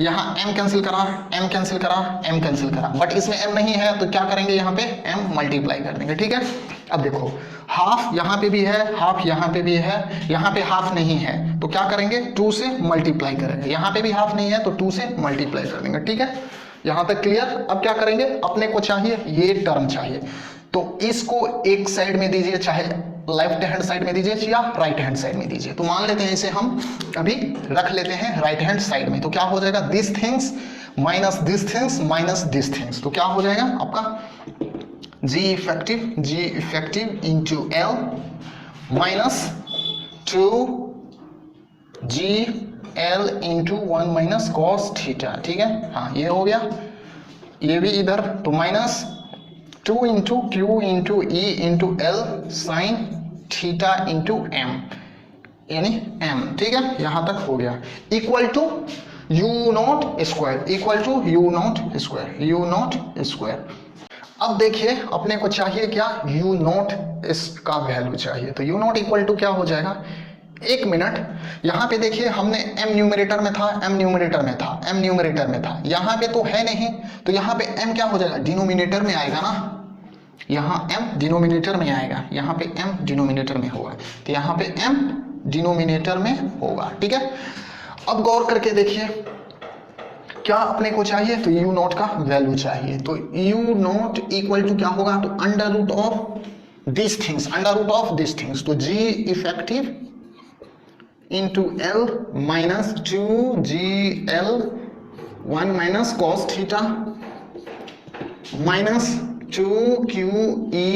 यहाँ m कैंसिल करा, m कैंसिल करा, m कैंसिल करा, बट इसमें m नहीं है तो क्या करेंगे, यहाँ पे m मल्टीप्लाई कर देंगे। ठीक है, अब देखो हाफ यहाँ पे भी है, हाफ यहाँ पे भी है, यहाँ पे हाफ नहीं है तो क्या करेंगे, 2 से मल्टीप्लाई करेंगे, यहाँ पे भी हाफ नहीं है तो 2 से मल्टीप्लाई कर देंगे। ठीक है, यहाँ तक क्लियर। अब क्या करेंगे, अपने को चाहिए ये टर्म चाहिए, तो इसको एक साइड में दीजिए, चाहे लेफ्ट हैंड साइड में दीजिए या राइट हैंड साइड में दीजिए। तो मान लेते हैं इसे हम अभी रख लेते हैं राइट हैंड साइड में। तो क्या हो जाएगा, this things minus this things minus this things. तो क्या हो जाएगा आपका G effective into L minus 2GL into 1 minus cos theta. ठीक है, हाँ ये हो गया, ये भी इधर, तो minus 2 into Q into E into L sine theta into M यानी एम। ठीक है, यहां तक हो गया, equal to you naught square, equal to you naught square. अब देखिए अपने को चाहिए क्या, यू नॉट इसका वैल्यू चाहिए। तो यू नॉट इक्वल टू क्या हो जाएगा, एक मिनट, यहाँ पे देखिए हमने m न्यूमरेटर में था, m न्यूमरेटर में था, यहाँ पे तो है नहीं, तो यहाँ पे m क्या हो जाएगा, डिनोमिनेटर में आएगा ना, यहाँ m डिनोमिनेटर में आएगा, यहाँ पे m डिनोमिनेटर में होगा, तो यहाँ पे m डिनोमिनेटर में होगा। ठीक है, अब गौर करके देखिए क्या अपने को चाहिए, तो u नॉट का वैल्यू चाहिए। तो u नॉट इक्वल टू क्या होगा, तो under root of this things, तो g effective into L minus 2GL 1 minus cos theta minus 2QE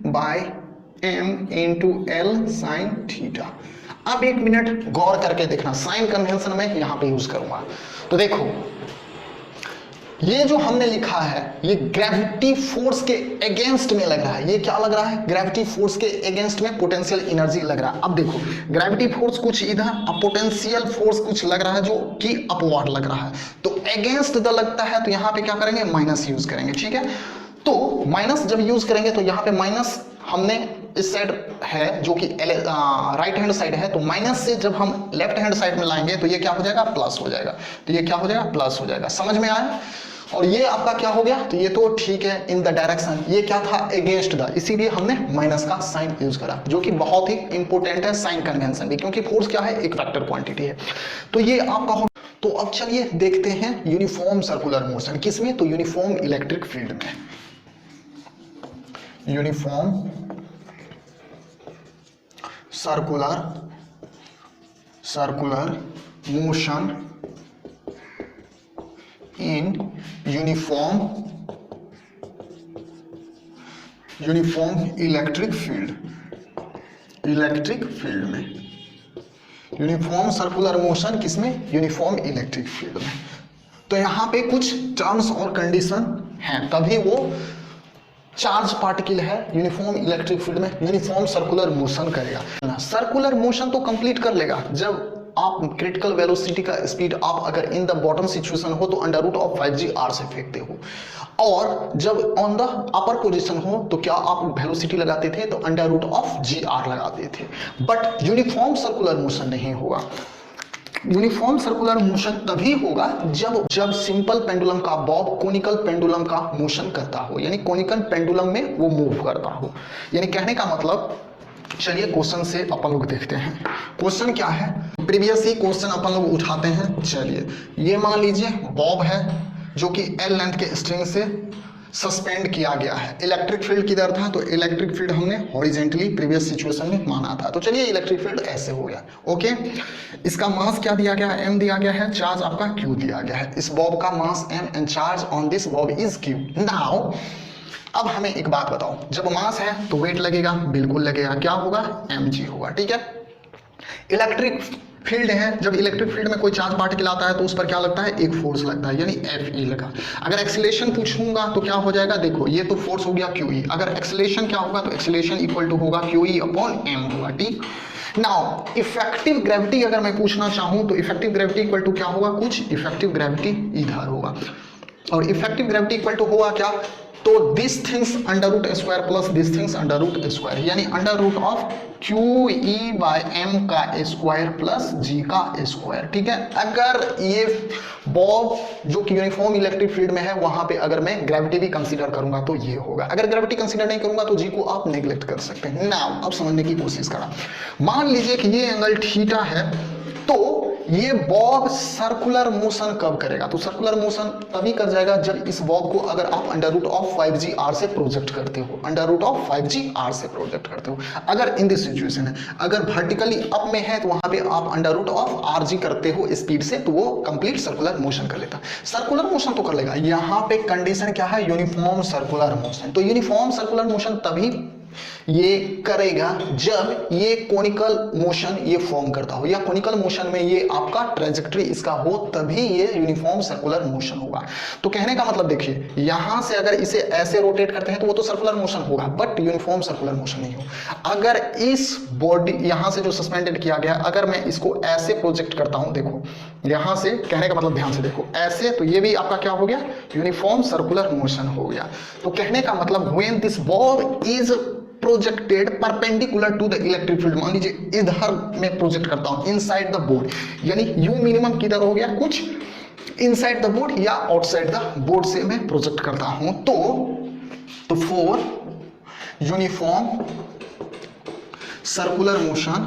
by m into L sine theta. अब एक मिनट गौर करके देखना, साइन कन्वेंशन में यहां पे यूज करूंगा। तो देखो ये जो हमने लिखा है ये ग्रेविटी फोर्स के अगेंस्ट में लग रहा है। ये क्या लग रहा है, ग्रेविटी फोर्स के अगेंस्ट में पोटेंशियल एनर्जी लग रहा है। अब देखो ग्रेविटी फोर्स कुछ इधर, अब पोटेंशियल फोर्स कुछ लग रहा है जो कि अपवर्ड लग रहा है। तो अगेंस्ट द लगता है, तो यहाँ पे क्या करेंगे, माइनस यूज करेंगे। ठीक है, तो माइनस जब यूज करेंगे तो यहाँ पे माइनस हमने इस साइड है जो कि राइट हैंड साइड है, तो माइनस से जब हम लेफ्ट हैंड साइड में लाएंगे तो ये क्या हो जाएगा, प्लस हो जाएगा। तो ये क्या हो जाएगा, प्लस हो जाएगा। समझ में आया, और ये आपका क्या हो गया, तो ये तो ठीक है इन द डायरेक्शन, ये क्या था, अगेंस्ट द, इसीलिए हमने माइनस का साइन यूज करा, जो कि बहुत ही इंपॉर्टेंट है साइन कन्वेंशन भी, क्योंकि फोर्स क्या है, एक वेक्टर क्वांटिटी है। तो ये आपका हो। तो अब चलिए देखते हैं यूनिफॉर्म सर्कुलर मोशन किसमें, तो यूनिफॉर्म इलेक्ट्रिक फील्ड में। Uniform circular motion in uniform electric field में। यूनिफॉर्म सर्कुलर मोशन किसमें, यूनिफॉर्म इलेक्ट्रिक फील्ड में। तो यहाँ पे कुछ टर्म्स और कंडीशन हैं, तभी वो चार्ज पार्टिकल है यूनिफॉर्म इलेक्ट्रिक फील्ड में यूनिफॉर्म सर्कुलर मोशन करेगा। सर्कुलर मोशन तो कंप्लीट कर लेगा जब आप क्रिटिकल वेलोसिटी का स्पीड आप अगर इन द बॉटम सिचुएशन हो तो अंडर रूट ऑफ 5g/r से फेंकते हो, और जब ऑन द अपर पोजीशन हो तो क्या आप वेलोसिटी लगाते थे, तो अंडर रूट ऑफ g/r लगाते थे। बट यूनिफॉर्म सर्कुलर मोशन नहीं होगा। यूनिफॉर्म सर्कुलर मोशन तभी होगा जब सिंपल पेंडुलम का बॉब कोनिकल पेंडुलम का मोशन करता हो, यानी कोनिकल पेंडुलम में वो मूव करता हो। यानी कहने का मतलब, चलिए क्वेश्चन से अपन लोग देखते हैं। क्वेश्चन क्या है, प्रीवियस ही क्वेश्चन अपन लोग उठाते हैं। चलिए ये मान लीजिए बॉब है जो कि एल लेंथ के स्ट्रिंग से सस्पेंड किया गया है। इलेक्ट्रिक फील्ड किधर था, तो इलेक्ट्रिक फील्ड हमने हॉरिजेंटली प्रीवियस सिचुएशन में माना था। तो चलिए इलेक्ट्रिक फील्ड ऐसे हो गया। ओके, इसका मास क्या दिया गया है, m दिया गया है, चार्ज आपका q दिया गया है। इस बॉब का मास m and charge on this bob is q। Now अब हमें एक बात बताओ, जब मास है तो वेट लगेगा, बिल्कुल लगेगा, क्या होगा, mg होगा। ठीक है, इलेक्ट्रिक फील्ड है, जब इलेक्ट्रिक फील्ड में कोई चार्ज पार्टिकल आता है तो उस पर क्या लगता है, एक फोर्स लगता है, यानी Fe लगा। अगर एक्सीलरेशन पूछूंगा तो क्या हो जाएगा, देखो ये तो फोर्स हो गया QE, अगर एक्सीलरेशन क्या होगा, तो एक्सीलरेशन इक्वल टू होगा QE अपॉन m होगा। ठीक, नाउ इफेक्टिव ग्रेविटी अगर मैं पूछना चाहूं तो इफेक्टिव ग्रेविटी इक्वल टू क्या होगा, कुछ इफेक्टिव ग्रेविटी इधर होगा, और इफेक्टिव ग्रेविटी इक्वल टू होगा क्या, तो this things under root square plus this things under root square, यानी under root of QE by m का स्क्वायर प्लस g का स्क्वायर। ठीक है, अगर ये बॉब जो कि यूनिफॉर्म इलेक्ट्रिक फील्ड में है वहां पे अगर मैं ग्रेविटी भी कंसीडर करूंगा तो ये होगा, अगर ग्रेविटी कंसीडर नहीं करूंगा तो g को आप नेग्लेक्ट कर सकते हैं। नाउ अब समझने की कोशिश करा, मान लीजिए कि ये एंगल थीटा है, तो ये बॉब सर्कुलर मोशन कब करेगा? तो सर्कुलर मोशन तभी कर जाएगा जब इस बॉब को अगर आप अंडर रूट ऑफ 5g/r से प्रोजेक्ट करते हो, अंडर रूट ऑफ 5g/r से प्रोजेक्ट करते हो। अगर इन दिस सिचुएशन है, अगर वर्टिकली अप में है तो वहां पे आप अंडर रूट ऑफ rg करते हो स्पीड से, तो वो कंप्लीट सर्कुलर मोशन कर लेता। सर्कुलर मोशन तो कर लेगा। यहाँ पे कंडीशन क्या है? Uniform circular motion. तो यूनिफॉर्म सर्कुलर मोशन तभी ये करेगा जब ये कोनिकल मोशन ये फॉर्म करता हो, या कोनिकल मोशन में ये आपका ट्रेजेक्टरी इसका हो, तभी ये यूनिफॉर्म सर्कुलर मोशन होगा। तो कहने का मतलब देखिए, यहां से अगर इसे ऐसे रोटेट करते हैं तो वो तो सर्कुलर मोशन होगा, बट यूनिफॉर्म सर्कुलर मोशन नहीं होगा। अगर इस बॉडी यहां से जो सस्पेंडेड किया गया, अगर मैं इसको ऐसे प्रोजेक्ट करता हूं, देखो यहां से, कहने का मतलब ध्यान से देखो ऐसे, तो ये भी आपका क्या हो गया? यूनिफॉर्म सर्कुलर मोशन हो गया। तो कहने का मतलब when this bob is projected perpendicular to the electric field, मान लीजिए इधर मैं प्रोजेक्ट करता हूं इनसाइड द बोर्ड, यानी यू मिनिमम किधर हो गया? कुछ इनसाइड द बोर्ड या आउटसाइड द बोर्ड से मैं प्रोजेक्ट करता हूं। तो for uniform circular motion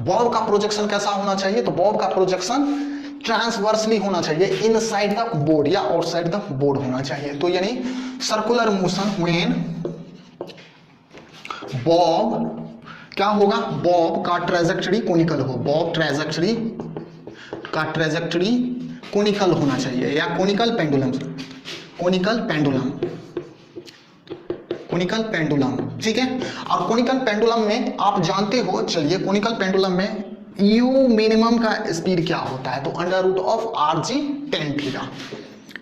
bob का प्रोजेक्शन कैसा होना चाहिए? तो बॉब का प्रोजेक्शन ट्रांसवर्सली होना चाहिए, इनसाइड द बोर्ड या आउटसाइड द बोर्ड होना चाहिए। तो यानी सर्कुलर मोशन व्हेन बॉब क्या होगा? बॉब का ट्रेजेक्टरी कोनिकल हो, बॉब ट्रेजेक्टरी का ट्रेजेक्टरी कोनिकल होना चाहिए, या कोनिकल पेंडुलम, ठीक है। और कोनिकल पेंडुलम में आप जानते हो, चलिए कोनिकल पेंडुलम में यू मिनिमम का स्पीड क्या होता है? तो under root of rg tan theta,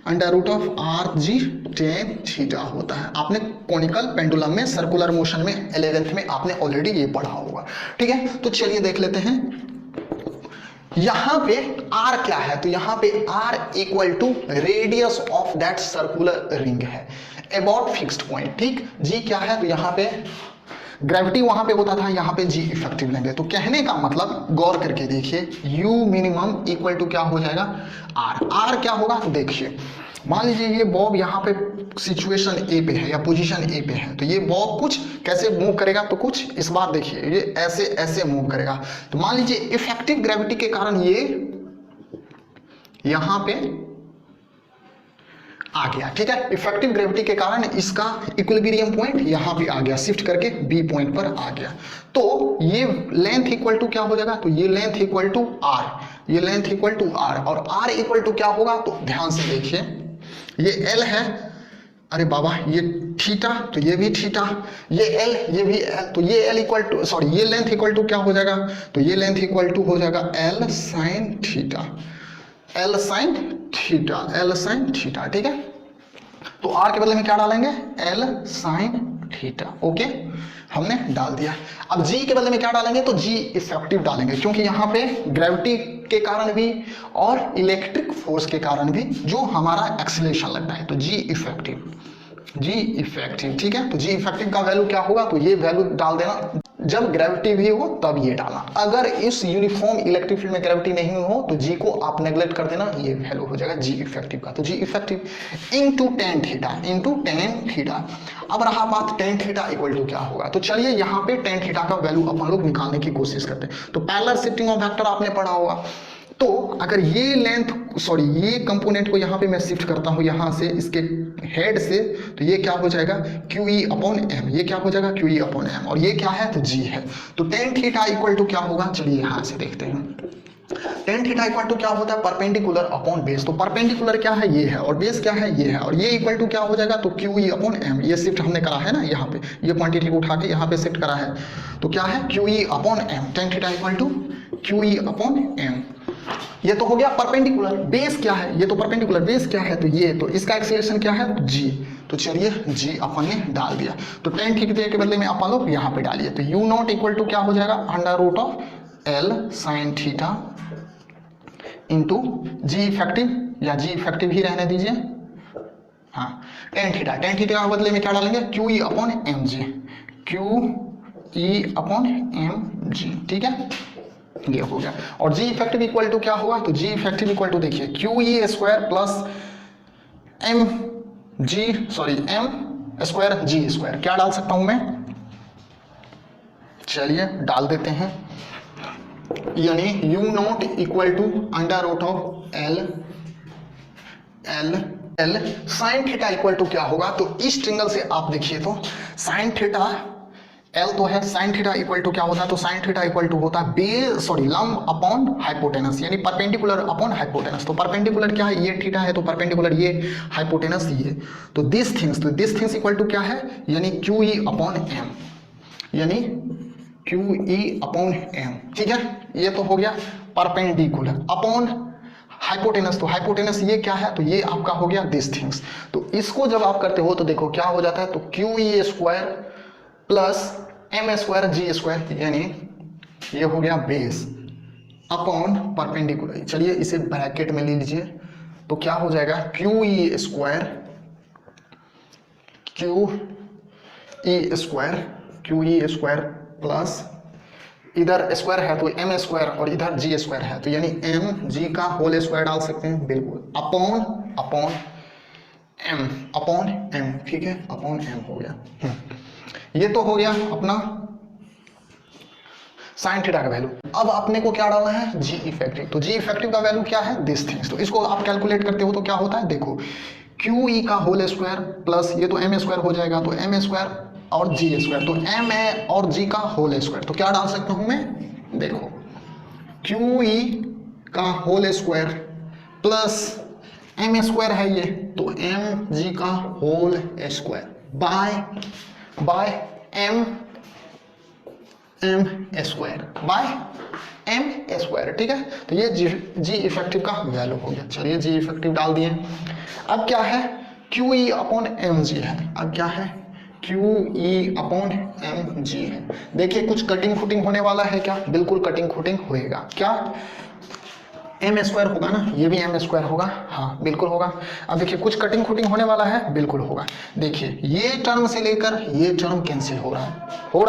under root of rg tan theta होता है। आपने कोनिकल पेंडुलम में सर्कुलर मोशन में 11th में आपने ऑलरेडी ये पढ़ा होगा, ठीक है। तो चलिए देख लेते हैं यहां पे r क्या है? तो यहां पे r equal to radius of that circular ring है अबाउट फिक्स्ड पॉइंट, ठीक। g क्या है? तो यहां पे ग्रेविटी वहां पे होता था, यहाँ पे जी इफेक्टिव लेंगे। तो कहने का मतलब गौर करके देखिए, यू मिनिमम इक्वल टू क्या हो जाएगा? आर क्या होगा? तो देखिए मान लीजिए ये बॉब यहाँ पे सिचुएशन ए पे है या पोजीशन ए पे है, तो ये बॉब कुछ कैसे मूव करेगा? तो कुछ इस बार देखिए ये ऐसे ऐसे मूव करेगा। तो मान लीजिए इफेक्टिव ग्रेविटी के कारण ये यहाँ पे आ गया, ठीक है। इफेक्टिव ग्रेविटी के कारण इसका इक्विलिब्रियम पॉइंट यहाँ पे आ गया, शिफ्ट करके बी पॉइंट पर आ गया। तो ये लेंथ इक्वल टू क्या हो जाएगा? तो ये लेंथ इक्वल टू आर, ये लेंथ इक्वल टू आर, और आर इक्वल टू क्या होगा? तो ध्यान से देखिए ये एल है, अरे बाबा ये थीटा, तो ये भी थीटा, ये एल, ये भी एल, तो ये एल इक्वल टू, सॉरी ये लेंथ इक्वल टू क्या हो जाएगा? तो ये लेंथ इक्वल टू हो जाएगा L sine theta, L sine theta, L sine theta, ठीक है। तो आर के बदले में क्या डालेंगे? एल साइन थीटा, ओके हमने डाल दिया। अब जी के बदले में क्या डालेंगे? तो जी इफेक्टिव डालेंगे, क्योंकि यहाँ पे ग्रेविटी के कारण भी और इलेक्ट्रिक फोर्स के कारण भी जो हमारा एक्सीलरेशन लगता है, तो जी इफेक्टिव, ठीक है। तो जी इफेक्टिव का वैल्यू क्या होगा? तो ये वैल्यू डाल देना, जब ग्रेविटी भी हो तब ये डालना। अगर इस यूनिफॉर्म इलेक्ट्रिक फील्ड में ग्रेविटी नहीं हो तो जी को आप नेग्लेक्ट कर देना, ये वैल्यू हो जाएगा जी इफेक्टिव का। तो G effective into tan theta, अब रहा बात tan थीटा इक्वल टू क्या होगा? तो चलिए यहाँ पे tan थीटा का वैल्यू अपन लोग निकालने की कोशिश करते हैं। तो पैरेलल शिफ्टिंग ऑफ वेक्टर आपने पढ़ा होगा। तो अगर ये लेंथ, सॉरी ये कंपोनेंट को यहाँ पे मैं शिफ्ट करता हूँ यहाँ से इसके हेड से, तो ये क्या हो जाएगा? QE अपॉन m, ये क्या हो जाएगा? QE अपॉन m, और ये क्या है? तो g है। तो tan थीटा इक्वल टू क्या होगा? चलिए यहाँ से देखते हैं। tan थीटा इक्वल टू क्या होता है? Perpendicular upon base. तो परपेंडिकुलर क्या है? ये है, और बेस क्या है? ये है, और ये इक्वल टू क्या हो जाएगा? तो QE अपॉन m, ये शिफ्ट हमने करा है ना यहाँ पे, ये क्वांटिटी को उठा के यहाँ पे शिफ्ट करा है, तो क्या है? QE upon m, tan theta equal to QE upon m। ये तो हो गया परपेंडिकुलर। बेस क्या है? ये तो परपेंडिकुलर, बेस क्या है? तो ये, तो इसका एक्सीलरेशन क्या है? g। तो चलिए g अपन ने डाल दिया। तो tan थीटा के बदले में अपन लोग यहाँ पे डालिए, तो u नॉट इक्वल टू क्या हो जाएगा? Under root of l sine theta into g effective, या जी इफेक्टिव ही रहने दीजिए, हाँ tan थीटा के बदले में क्या डालेंगे? QE upon mg, QE upon mg, ठीक है, ये हो गया। और जी इफेक्टिव इक्वल टू क्या होगा? तो जी इफेक्टिव इक्वल टू देखिए QE square plus m square g square. क्या डाल सकता हूं मैं? चलिए डाल देते हैं, यानी you naught equal to under root of L sine theta equal to क्या होगा, तो इस ट्रिंगल से आप देखिए तो साइन थीटा एल तो है, साइन थीटा इक्वल टू क्या होता है, तो साइन थीटा इक्वल टू होता है लंब अपॉन हाइपोटेनस, यानी परपेंडिकुलर अपॉन हाइपोटेनस। तो परपेंडिकुलर क्या है, ये थीटा है, तो परपेंडिकुलर ये, हाइपोटेनस ये, तो दिस थिंग्स इक्वल टू क्या है, यानी क्यू ई अपॉन एम, यानी क्यू ई अपॉन एम, ठीक है। ये तो हो गया परपेंडिकुलर अपॉन हाइपोटेनस, तो हाइपोटेनस ये क्या है, तो ये आपका हो गया दिस थिंग्स। तो इसको जब आप करते हो तो देखो क्या हो जाता है, तो Q E square plus M square G square, यानी ये हो गया बेस अपॉन परपेंडिकुलर। चलिए इसे ब्रैकेट में ले लीजिए, तो क्या हो जाएगा, क्यू ई स्क्वायर प्लस इधर स्क्वायर है तो एम स्क्वायर और इधर जी स्क्वायर है, तो यानी एम जी का होल स्क्वायर डाल सकते हैं, बिल्कुल, अपॉन एम, ठीक है, अपॉन एम हो गया। ये तो हो गया अपना साइन थीटा का वैल्यू। अब अपने को क्या डालना है, जी इफेक्टिव। तो जी इफेक्टिव का वैल्यू क्या है, दिस थिंग्स। तो इसको आप कैलकुलेट करते हो तो क्या होता है, देखो क्यू ई का होल स्क्वायर प्लस ये तो एम स्क्वायर हो जाएगा, तो एम स्क्वायर और जी स्क्वायर, तो एम ए और जी का होल स्क्वायर, तो क्या डाल सकता हूं मैं, देखो क्यू ई का whole square plus M square है ये, तो एम जी का whole square by M square, ठीक है। तो ये जी इफेक्टिव का वैल्यू हो गया। चलिए जी इफेक्टिव डाल दिए। अब क्या है, Q E upon M G है, अब क्या है, Q E upon M G है। देखिए कुछ कटिंग फुटिंग होने वाला है क्या, बिल्कुल कटिंग फुटिंग होएगा, क्या एम स्क्वायर होगा ना, ये भी एम स्क्वायर होगा, हाँ बिल्कुल होगा। अब देखिए कुछ कटिंग फुटिंग होने वाला है, बिल्कुल होगा। देखिए ये टर्म से लेकर ये टर्म कैंसिल हो रहा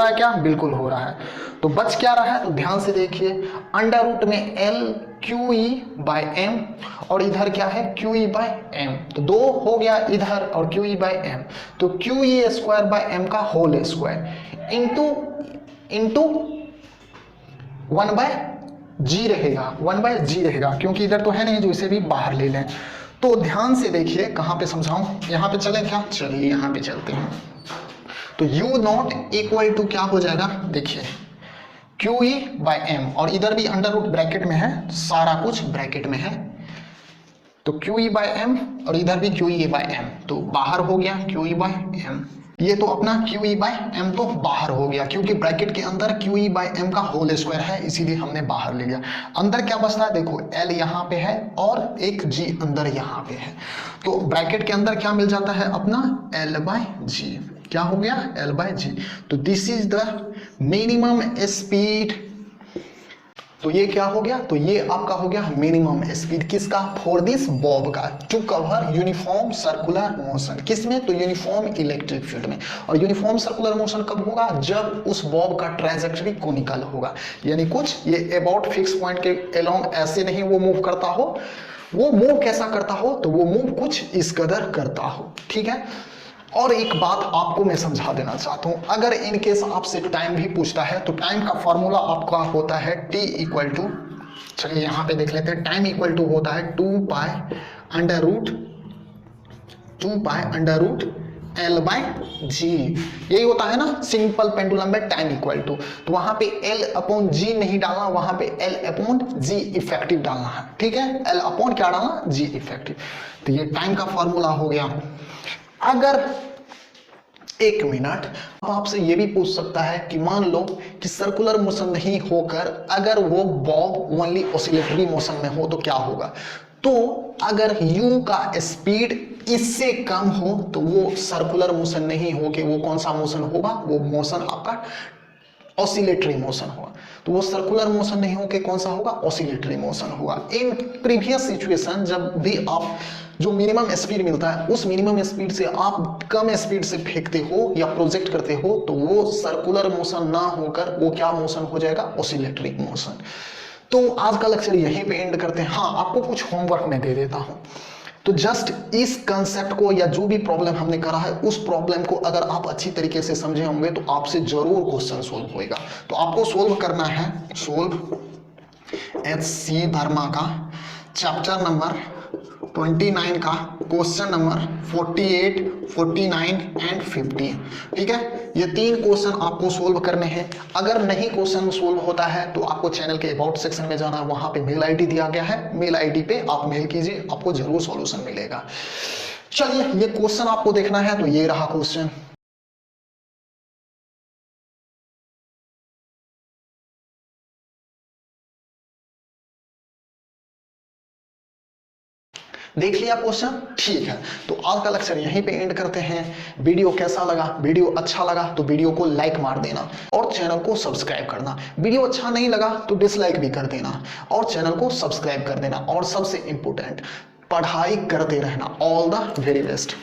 है क्या, बिल्कुल हो रहा है। तो बच क्या रहा है, तो ध्यान से देखिए, अंडर रूट में L Q E by M और इधर क्या है, क्यू ई बाय एम, तो दो हो गया इधर और क्यू ई बाय एम, तो Q E square by M का whole square into 1 by G रहेगा, क्योंकि इधर तो है नहीं जो इसे भी बाहर ले लें। तो ध्यान से देखिए, कहां पे समझाऊं, यहां पे चलें क्या, चलिए यहां पे चलते हैं। तो u नॉट इक्वल टू क्या हो जाएगा, देखिए क्यू ई बाय एम, और इधर भी अंडर रूट ब्रैकेट में है, सारा कुछ ब्रैकेट में है, तो क्यू ई बाय एम और इधर भी क्यू ई बाय एम, तो बाहर हो गया क्यू ई बाय एम। ये तो अपना क्यू ई बाय एम तो बाहर हो गया, क्योंकि ब्रैकेट के अंदर क्यू ई बाय एम का होल स्क्वायर है, इसीलिए हमने बाहर ले लिया। अंदर क्या बचता है, देखो एल यहाँ पे है और एक जी अंदर यहाँ पे है, तो ब्रैकेट के अंदर क्या मिल जाता है अपना, एल बाय जी, क्या हो गया, एल बाय जी। तो this is the minimum speed, तो ये क्या हो गया, तो ये आपका हो गया मिनिमम स्पीड किसका, फॉर दिस बॉब का, to cover uniform circular motion, किसमें, तो यूनिफॉर्म इलेक्ट्रिक फील्ड में। और यूनिफॉर्म सर्कुलर मोशन कब होगा, जब उस बॉब का ट्रांजैक्टरी कोनिकल होगा, यानी कुछ ये अबाउट फिक्स पॉइंट के अलोंग ऐसे नहीं वो मूव करता हो, वो मूव कैसा करता हो, तो वो मूव कुछ इस कदर करता हो, ठीक है। और एक बात आपको मैं समझा देना चाहता हूं, अगर इन केस आपसे टाइम भी पूछता है तो टाइम का फॉर्मूला आपका होता है t इक्वल टू, चलिए यहां पे देख लेते हैं, टाइम इक्वल टू होता है 2 pi under root L by G, यही होता है ना सिंपल पेंडुलम में टाइम इक्वल टू। तो वहां पे एल अपॉन जी नहीं डालना, वहां पे एल अपॉन जी इफेक्टिव डालना है, ठीक है, एल अपॉन क्या डालना, जी इफेक्टिव। तो ये टाइम का फॉर्मूला हो गया। अगर 1 मिनट, अब आपसे ये भी पूछ सकता है कि मान लो कि सर्कुलर मोशन नहीं होकर अगर वो बॉब ओनली ऑसिलेटरी मोशन में हो तो क्या होगा, तो अगर u का स्पीड इससे कम हो तो वो सर्कुलर मोशन नहीं हो कि वो कौन सा मोशन होगा, वो मोशन आपका ऑसिलेटरी मोशन होगा। तो वो सर्कुलर मोशन नहीं हो के कौन सा होगा, ऑसिलेटरी मोशन होगा। इन प्रीवियस सिचुएशन जब भी आप जो मिनिमम स्पीड मिलता है उस मिनिमम स्पीड से आप कम स्पीड से फेंकते हो या प्रोजेक्ट करते हो तो वो सर्कुलर मोशन ना होकर वो क्या मोशन हो जाएगा, ऑसिलेटरी मोशन। तो आज का लेक्चर यहीं पे एंड करते हैं। हाँ, आपको कुछ होमवर्क मैं दे देता हूं। तो जस्ट इस कंसेप्ट को या जो भी प्रॉब्लम हमने करा है उस प्रॉब्लम को अगर आप अच्छी तरीके से समझे होंगे तो आपसे जरूर क्वेश्चन सोल्व होएगा। तो आपको सोल्व करना है, सोल्व HC वर्मा का चैप्टर नंबर 29 का क्वेश्चन नंबर 48, 49 एंड 50। ठीक है, ये 3 क्वेश्चन आपको सोल्व करने हैं। अगर नहीं क्वेश्चन सोल्व होता है तो आपको चैनल के अबाउट सेक्शन में जाना है, वहां पे मेल आईडी दिया गया है, मेल आईडी पे आप मेल कीजिए, आपको जरूर सॉल्यूशन मिलेगा। चलिए, ये क्वेश्चन आपको देखना है, तो ये रहा क्वेश्चन। देख लिया क्वेश्चन? ठीक है, तो आज का लेक्चर यहीं पे एंड करते हैं। वीडियो कैसा लगा? वीडियो अच्छा लगा तो वीडियो को लाइक मार देना और चैनल को सब्सक्राइब करना। वीडियो अच्छा नहीं लगा तो डिसलाइक भी कर देना और चैनल को सब्सक्राइब कर देना। और सबसे इंपॉर्टेंट, पढ़ाई करते रहना। All the very best.